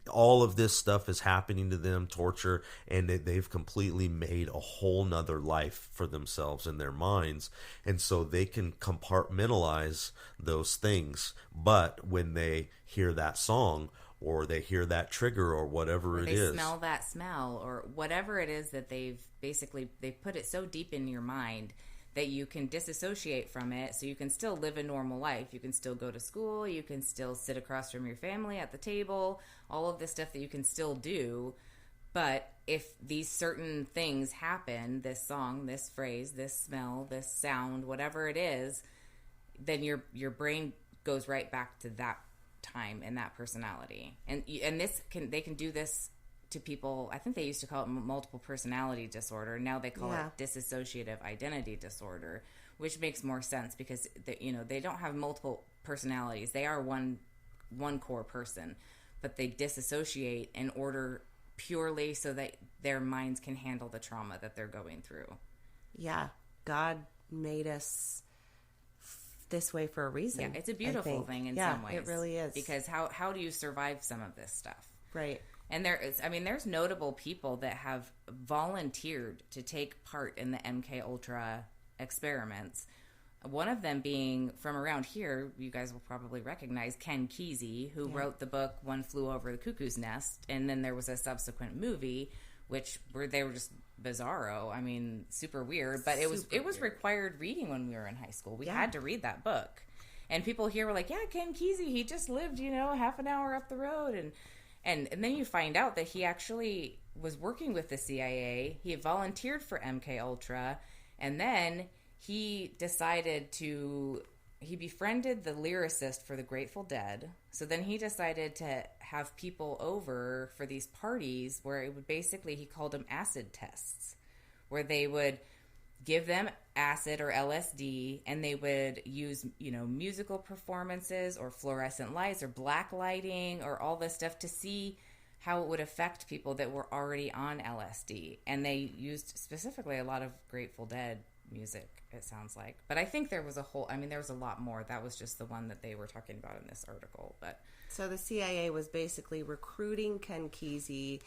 [SPEAKER 5] All of this stuff is happening to them, torture, and they've completely made a whole nother life for themselves in their minds. And so they can compartmentalize those things. But when they hear that song, or they hear that trigger, or whatever it is.
[SPEAKER 4] They smell that smell, or whatever it is that they've put it so deep in your mind that you can disassociate from it, so you can still live a normal life. You can still go to school, you can still sit across from your family at the table, all of this stuff that you can still do. But if these certain things happen, this song, this phrase, this smell, this sound, whatever it is, then your brain goes right back to that time and that personality. And they can do this to people. I think they used to call it multiple personality disorder. Now they call it dissociative identity disorder, which makes more sense because they don't have multiple personalities. They are one core person, but they disassociate in order purely so that their minds can handle the trauma that they're going through.
[SPEAKER 3] Yeah, God made us this way for a reason.
[SPEAKER 4] Yeah, it's a beautiful thing in some ways.
[SPEAKER 3] It really is.
[SPEAKER 4] Because how do you survive some of this stuff?
[SPEAKER 3] Right.
[SPEAKER 4] And there's notable people that have volunteered to take part in the MK Ultra experiments. One of them being from around here, you guys will probably recognize Ken Kesey, who wrote the book One Flew Over the Cuckoo's Nest, and then there was a subsequent movie where they were just bizarro. I mean, super weird, but it was required reading when we were in high school. We had to read that book. And people here were like, yeah, Ken Kesey, he just lived, half an hour up the road. And then you find out that he actually was working with the CIA. He had volunteered for MK Ultra, and then he befriended the lyricist for the Grateful Dead. So then he decided to have people over for these parties where it would basically, he called them acid tests, where they would give them acid or LSD, and they would use, musical performances or fluorescent lights or black lighting or all this stuff to see how it would affect people that were already on LSD. And they used specifically a lot of Grateful Dead music, it sounds like. But I think there was there was a lot more. That was just the one that they were talking about in this article. But
[SPEAKER 3] so the CIA was basically recruiting Ken Kesey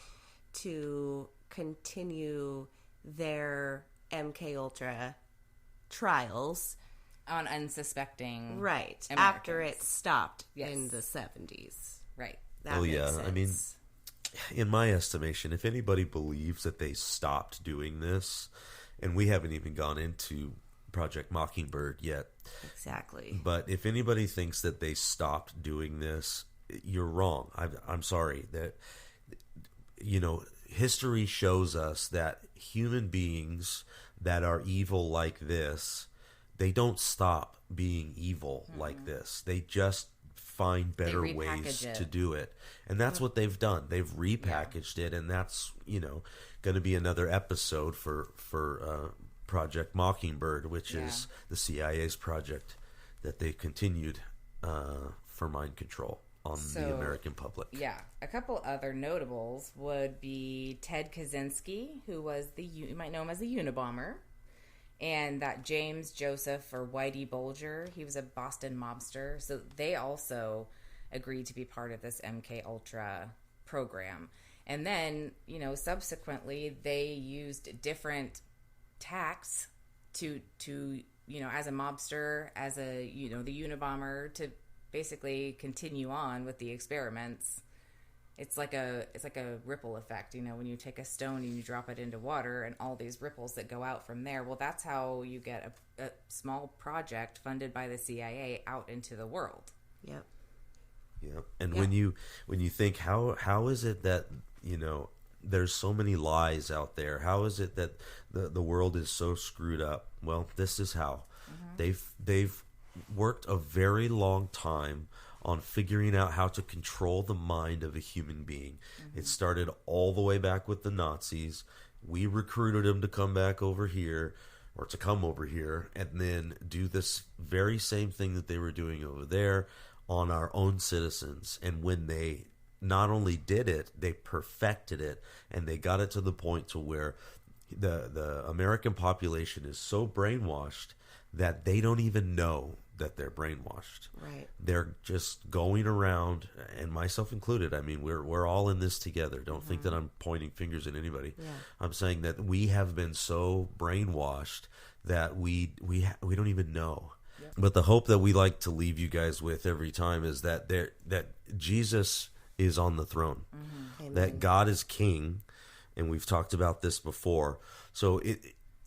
[SPEAKER 3] to continue their MK Ultra trials
[SPEAKER 4] on unsuspecting
[SPEAKER 3] Americans. After it stopped in the 70s.
[SPEAKER 4] Right.
[SPEAKER 3] That makes sense.
[SPEAKER 5] I mean, in my estimation, if anybody believes that they stopped doing this, and we haven't even gone into Project Mockingbird yet.
[SPEAKER 3] Exactly.
[SPEAKER 5] But if anybody thinks that they stopped doing this, you're wrong. I'm sorry. That, history shows us that human beings that are evil like this, they don't stop being evil like this. They just find better ways to do it. And that's what they've done. They've repackaged it, and that's, going to be another episode for Project Mockingbird, which is the CIA's project that they continued for mind control on the American public.
[SPEAKER 4] Yeah. A couple other notables would be Ted Kaczynski, who was you might know him as the Unabomber, and that James Joseph or Whitey Bulger, he was a Boston mobster. So they also agreed to be part of this MK Ultra program. And then, subsequently they used different tacks to as a mobster, as a, the Unabomber, to basically continue on with the experiments. It's like a ripple effect, when you take a stone and you drop it into water and all these ripples that go out from there. Well, that's how you get a small project funded by the CIA out into the world.
[SPEAKER 3] Yep.
[SPEAKER 5] Yeah. And when you think, how is it that, there's so many lies out there? How is it that the world is so screwed up? Well, this is how. They've worked a very long time on figuring out how to control the mind of a human being. It started all the way back with the Nazis. We recruited them to come back over here, or to come over here, and then do this very same thing that they were doing over there on our own citizens. And when they not only did it, they perfected it, and they got it to the point to where the American population is so brainwashed that they don't even know that they're brainwashed.
[SPEAKER 3] Right.
[SPEAKER 5] They're just going around, and myself included. I mean, we're all in this together. Don't think that I'm pointing fingers at anybody.
[SPEAKER 3] Yeah.
[SPEAKER 5] I'm saying that we have been so brainwashed that we don't even know. Yep. But the hope that we like to leave you guys with every time is that Jesus is on the throne, that God is king, and we've talked about this before. So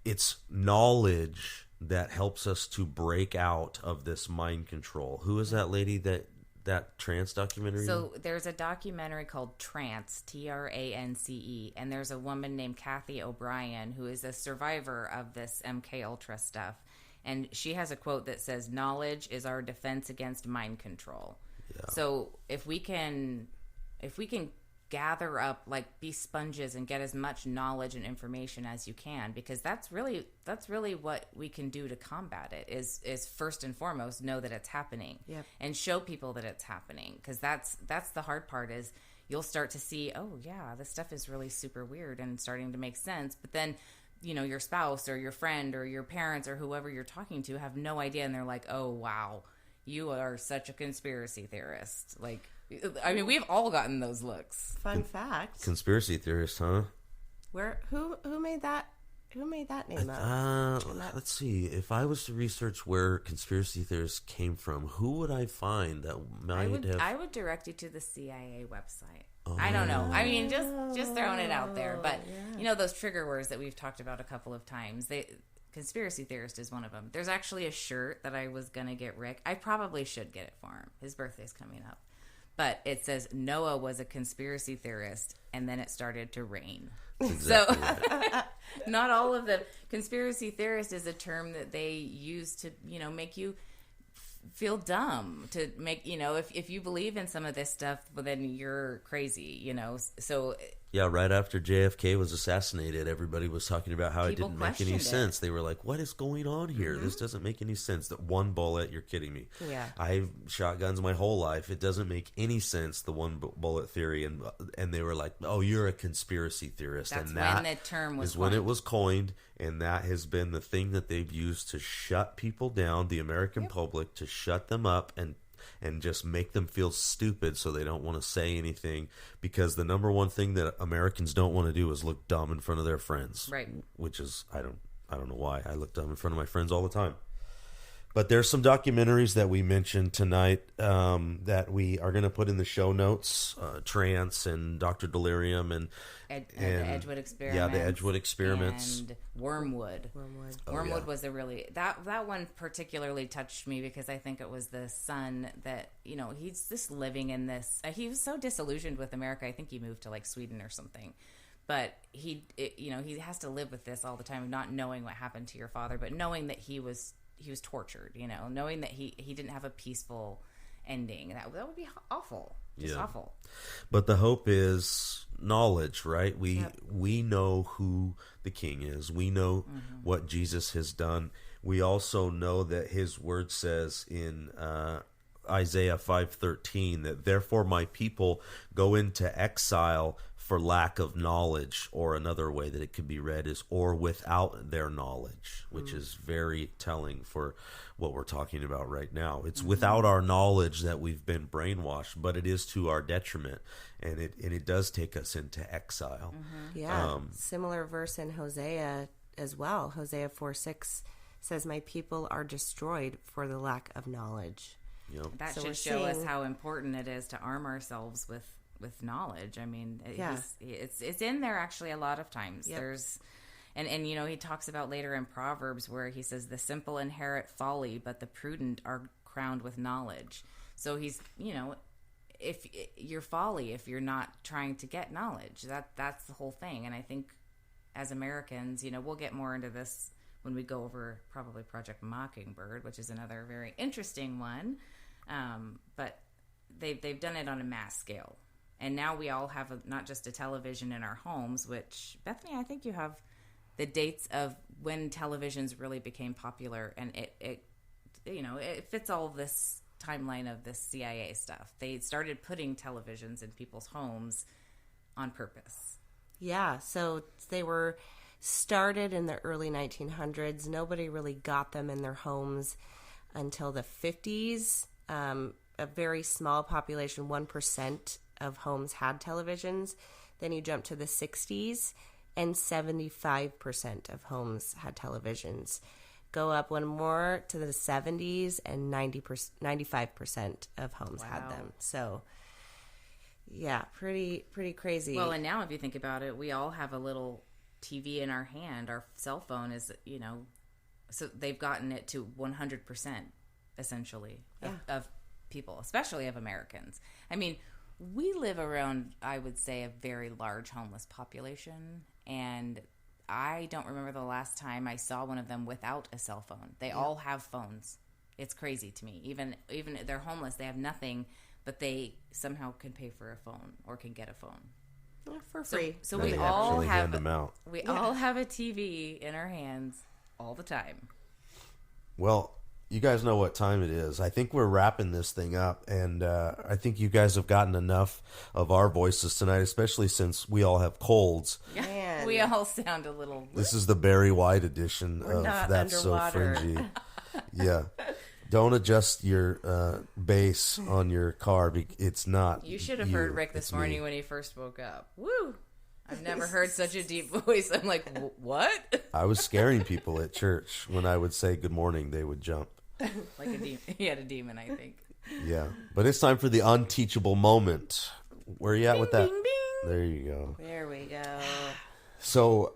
[SPEAKER 5] it's knowledge that helps us to break out of this mind control. Who is that lady that trance documentary?
[SPEAKER 4] So there's a documentary called Trance, Trance, and there's a woman named Kathy O'Brien who is a survivor of this MK Ultra stuff. And she has a quote that says, "Knowledge is our defense against mind control." Yeah. So if we can gather up, like, be sponges and get as much knowledge and information as you can, because that's really what we can do to combat it is first and foremost know that it's happening.
[SPEAKER 3] Yep. And
[SPEAKER 4] show people that it's happening, because that's the hard part is you'll start to see, oh yeah, this stuff is really super weird and starting to make sense, but then your spouse or your friend or your parents or whoever you're talking to have no idea, and they're like, oh wow, you are such a conspiracy theorist. Like, I mean, we've all gotten those looks.
[SPEAKER 3] Fun fact.
[SPEAKER 5] Conspiracy theorist, huh?
[SPEAKER 3] Who made that? Who made that name up?
[SPEAKER 5] Let's see. If I was to research where conspiracy theorists came from, who would I find that might have?
[SPEAKER 4] I would direct you to the CIA website. Oh. I don't know. I mean, just throwing it out there. But those trigger words that we've talked about a couple of times. Conspiracy theorist is one of them. There's actually a shirt that I was gonna get Rick. I probably should get it for him. His birthday's coming up. But it says Noah was a conspiracy theorist, and then it started to rain. Exactly. So not all of the conspiracy theorist is a term that they use to, make you feel dumb, to make, if you believe in some of this stuff, well, then you're crazy, so.
[SPEAKER 5] Yeah, right after JFK was assassinated, everybody was talking about how it didn't make any sense. They were like, what is going on here? This doesn't make any sense. That one bullet, you're kidding me.
[SPEAKER 3] Yeah.
[SPEAKER 5] I've shot guns my whole life. It doesn't make any sense, the one bullet theory. And they were like, oh, you're a conspiracy theorist.
[SPEAKER 4] That's
[SPEAKER 5] and that
[SPEAKER 4] when the term was
[SPEAKER 5] coined. When it was coined, and that has been the thing that they've used to shut people down, the American public, to shut them up and just make them feel stupid so they don't want to say anything, because the number one thing that Americans don't want to do is look dumb in front of their friends.
[SPEAKER 4] Right.
[SPEAKER 5] Which is, I don't know why. I look dumb in front of my friends all the time. But there's some documentaries that we mentioned tonight that we are going to put in the show notes. Trance and Dr. Delirium and
[SPEAKER 4] the Edgewood Experiments.
[SPEAKER 5] Yeah, the Edgewood Experiments.
[SPEAKER 4] And Wormwood. Wormwood was a really... That one particularly touched me because I think it was the son that, he's just living in this... he was so disillusioned with America. I think he moved to, like, Sweden or something. But he has to live with this all the time, not knowing what happened to your father, but knowing that he was tortured, knowing that he didn't have a peaceful ending. That would be awful. Just awful.
[SPEAKER 5] But the hope is knowledge, right? We know who the king is. We know what Jesus has done. We also know that his word says in Isaiah 5:13 that therefore my people go into exile for lack of knowledge, or another way that it could be read is or without their knowledge, which is very telling for what we're talking about right now. It's without our knowledge that we've been brainwashed, but it is to our detriment, and it does take us into exile.
[SPEAKER 3] Yeah, similar verse in Hosea as well. Hosea 4:6 says, "My people are destroyed for the lack of knowledge."
[SPEAKER 5] Yep.
[SPEAKER 4] That should show us how important it is to arm ourselves with knowledge. I mean, it's in there actually a lot of times. There's, and he talks about later in Proverbs where he says the simple inherit folly, but the prudent are crowned with knowledge. So he's, if you're folly, if you're not trying to get knowledge, that's the whole thing. And I think as Americans, we'll get more into this when we go over probably Project Mockingbird, which is another very interesting one. But they've done it on a mass scale. And now we all have not just a television in our homes, which, Bethany, I think you have the dates of when televisions really became popular, and it fits all this timeline of this CIA stuff. They started putting televisions in people's homes on purpose.
[SPEAKER 3] Yeah, so they were started in the early 1900s. Nobody really got them in their homes until the 50s. A very small population, 1% of homes had televisions. Then you jump to the 60s, and 75% of homes had televisions. Go up one more to the 70s, and 95% of homes had them. So, yeah, pretty crazy.
[SPEAKER 4] Well, and now if you think about it, we all have a little TV in our hand. Our cell phone is, so they've gotten it to 100%, essentially, of people, especially of Americans. I mean, we live around, I would say, a very large homeless population, and I don't remember the last time I saw one of them without a cell phone. They all have phones. It's crazy to me. Even they're homeless, they have nothing, but they somehow can pay for a phone or can get a phone
[SPEAKER 3] for free.
[SPEAKER 4] So
[SPEAKER 5] They
[SPEAKER 4] we all
[SPEAKER 5] actually
[SPEAKER 4] have
[SPEAKER 5] hand them out.
[SPEAKER 4] all have a TV in our hands all the time.
[SPEAKER 5] Well, you guys know what time it is. I think we're wrapping this thing up, and I think you guys have gotten enough of our voices tonight, especially since we all have colds.
[SPEAKER 3] Man.
[SPEAKER 4] We all sound a little...
[SPEAKER 5] This is the Barry White edition
[SPEAKER 3] We're
[SPEAKER 5] of
[SPEAKER 3] not
[SPEAKER 5] That's
[SPEAKER 3] underwater.
[SPEAKER 5] So Fringy. Yeah. Don't adjust your bass on your car. It's not
[SPEAKER 4] You should have heard Rick this
[SPEAKER 5] it's
[SPEAKER 4] morning
[SPEAKER 5] me.
[SPEAKER 4] when he first woke up. Woo! I've never heard such a deep voice. I'm like, what?
[SPEAKER 5] I was scaring people at church. When I would say good morning, they would jump.
[SPEAKER 4] Like a demon. He had a demon, I think.
[SPEAKER 5] Yeah. But it's time for the unteachable moment. Where are you at with that?
[SPEAKER 4] Bing, bing.
[SPEAKER 5] There you go.
[SPEAKER 3] There we go.
[SPEAKER 5] So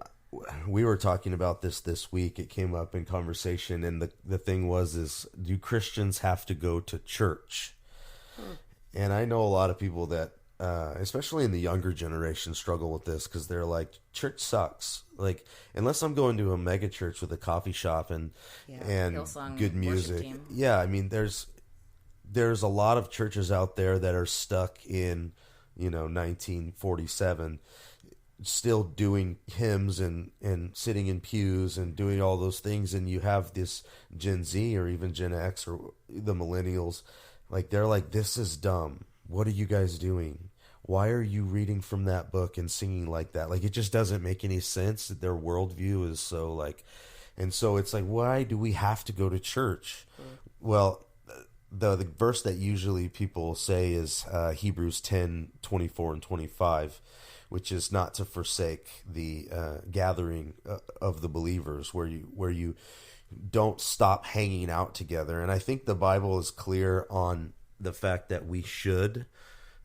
[SPEAKER 5] we were talking about this week. It came up in conversation, and the thing is do Christians have to go to church? And I know a lot of people that, especially in the younger generation, struggle with this because they're like, church sucks. Like, unless I'm going to a mega church with a coffee shop and
[SPEAKER 4] Hillsong
[SPEAKER 5] good
[SPEAKER 4] worship
[SPEAKER 5] music.
[SPEAKER 4] team.
[SPEAKER 5] Yeah, I mean, there's a lot of churches out there that are stuck in, 1947, still doing hymns and sitting in pews and doing all those things. And you have this Gen Z or even Gen X or the millennials, like, they're like, this is dumb. What are you guys doing? Why are you reading from that book and singing like that? Like, it just doesn't make any sense. Their worldview is so like, and so it's like, why do we have to go to church? Well, the verse that usually people say is Hebrews 10:24 and 25, which is not to forsake the gathering of the believers, where you don't stop hanging out together. And I think the Bible is clear on the fact that we should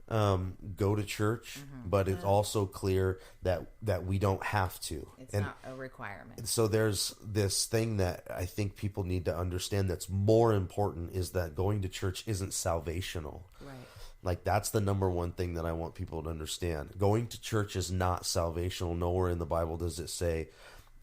[SPEAKER 5] go to church, but it's also clear that we don't have to.
[SPEAKER 4] It's not a requirement.
[SPEAKER 5] So there's this thing that I think people need to understand that's more important, is that going to church isn't salvational.
[SPEAKER 4] Right.
[SPEAKER 5] Like, that's the number one thing that I want people to understand. Going to church is not salvational. Nowhere in the Bible does it say,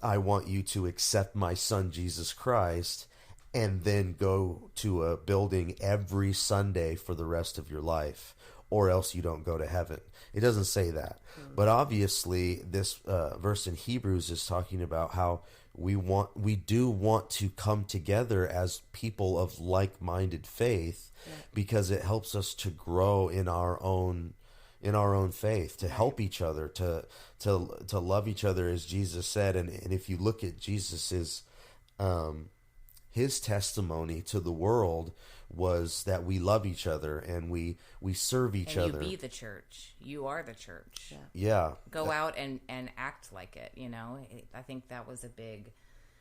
[SPEAKER 5] I want you to accept my son, Jesus Christ, and then go to a building every Sunday for the rest of your life, or else you don't go to heaven. It doesn't say that. But obviously, this verse in Hebrews is talking about how we do want to come together as people of like-minded faith, because it helps us to grow in our own faith, to help each other, to love each other, as Jesus said. And if you look at Jesus's his testimony to the world was that we love each other and we serve each other.
[SPEAKER 4] And you be the church. You are the church.
[SPEAKER 5] Yeah.
[SPEAKER 4] Go out and act like it, I think that was a big...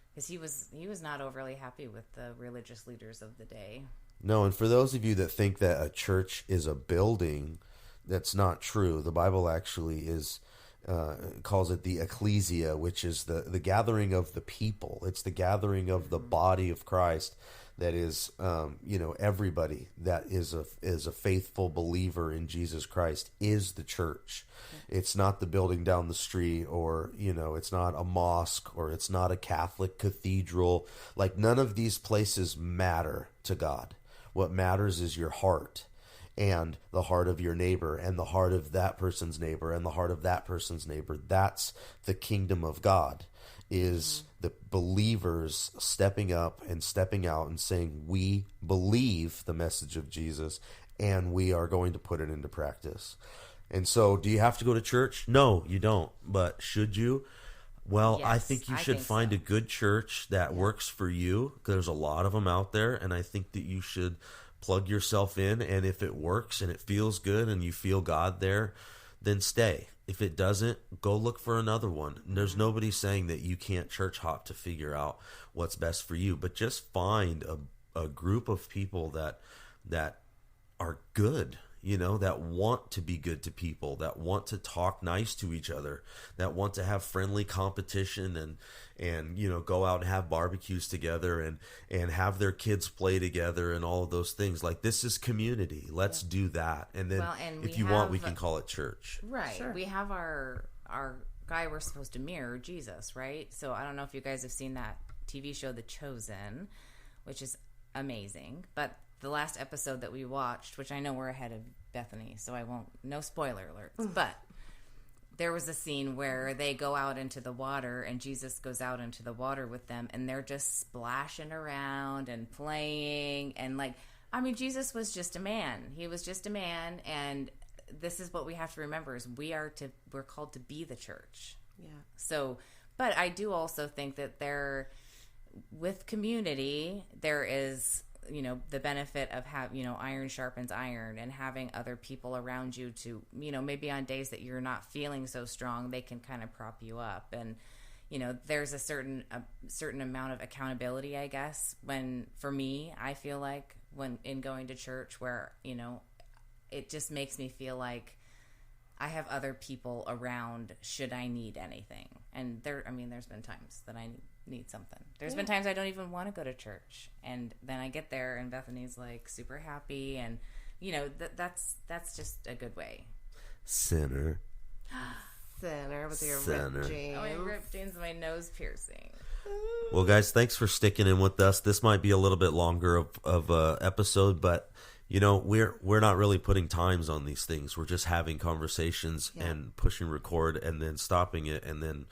[SPEAKER 4] Because he was not overly happy with the religious leaders of the day.
[SPEAKER 5] No, and for those of you that think that a church is a building, that's not true. The Bible actually calls it the ecclesia, which is the gathering of the people. It's the gathering of the body of Christ. That is, everybody that is a faithful believer in Jesus Christ is the church. It's not the building down the street, or, it's not a mosque, or it's not a Catholic cathedral. Like, none of these places matter to God. What matters is your heart, and the heart of your neighbor, and the heart of that person's neighbor, and the heart of that person's neighbor. That's the kingdom of God, is the believers stepping up and stepping out and saying, we believe the message of Jesus, and we are going to put it into practice. And so, do you have to go to church? No, you don't. But should you? Well, I
[SPEAKER 4] Yes,
[SPEAKER 5] think you
[SPEAKER 4] I
[SPEAKER 5] should
[SPEAKER 4] think
[SPEAKER 5] find
[SPEAKER 4] so.
[SPEAKER 5] a good church that works for you. There's a lot of them out there, and I think that you should plug yourself in, and if it works and it feels good and you feel God there, then stay. If it doesn't, go look for another one. And there's nobody saying that you can't church hop to figure out what's best for you, but just find a group of people that are good, that want to be good to people, that want to talk nice to each other, that want to have friendly competition and go out and have barbecues together and have their kids play together and all of those things. Like, this is community. Let's do that. And then if you want, we can call it church.
[SPEAKER 4] Right.
[SPEAKER 3] Sure.
[SPEAKER 4] We have our guy we're supposed to mirror, Jesus, right? So I don't know if you guys have seen that TV show, The Chosen, which is amazing. But the last episode that we watched, which I know we're ahead of Bethany, so I won't, no spoiler alerts, but there was a scene where they go out into the water and Jesus goes out into the water with them and they're just splashing around and playing. And Jesus was just a man. He was just a man. And this is what we have to remember is we're called to be the church.
[SPEAKER 3] Yeah.
[SPEAKER 4] So, but I do also think that with community, there is, the benefit of iron sharpens iron, and having other people around you to, maybe on days that you're not feeling so strong, they can kind of prop you up. And, there's a certain amount of accountability, I guess, for me, I feel like when in going to church where, it just makes me feel like I have other people around should I need anything. And there's been times that I need something. There's been times I don't even want to go to church. And then I get there and Bethany's like super happy. And, that's just a good way.
[SPEAKER 3] Center with your
[SPEAKER 5] Center.
[SPEAKER 3] ripped jeans.
[SPEAKER 4] Oh, my ripped jeans and my nose piercing.
[SPEAKER 5] Well, guys, thanks for sticking in with us. This might be a little bit longer of a episode, but we're not really putting times on these things. We're just having conversations and pushing record and then stopping it and then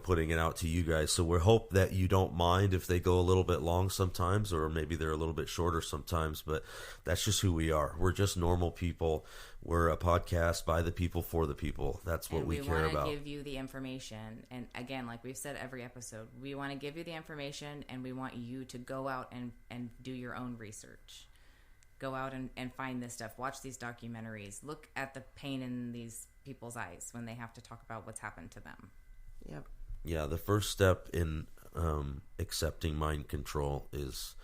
[SPEAKER 5] putting it out to you guys. So we hope that you don't mind if they go a little bit long sometimes, or maybe they're a little bit shorter sometimes, but that's just who we are. We're just normal people. We're a podcast by the people for the people. That's what we care about.
[SPEAKER 4] We want to give you the information. And again, like we've said every episode, we want to give you the information and we want you to go out and do your own research. Go out and find this stuff. Watch these documentaries. Look at the pain in these people's eyes when they have to talk about what's happened to them.
[SPEAKER 3] Yep.
[SPEAKER 5] Yeah, the first step in accepting mind control is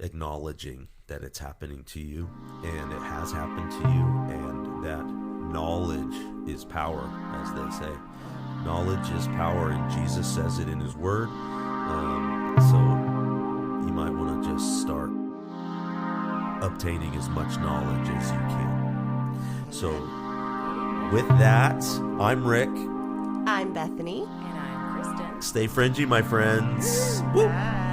[SPEAKER 5] acknowledging that it's happening to you, and it has happened to you, and that knowledge is power, as they say. Knowledge is power, and Jesus says it in his word. So you might want to just start obtaining as much knowledge as you can. So with that, I'm Rick.
[SPEAKER 3] I'm Bethany.
[SPEAKER 4] And I'm Kristen.
[SPEAKER 5] Stay fringy, my friends. Woo.
[SPEAKER 3] Bye.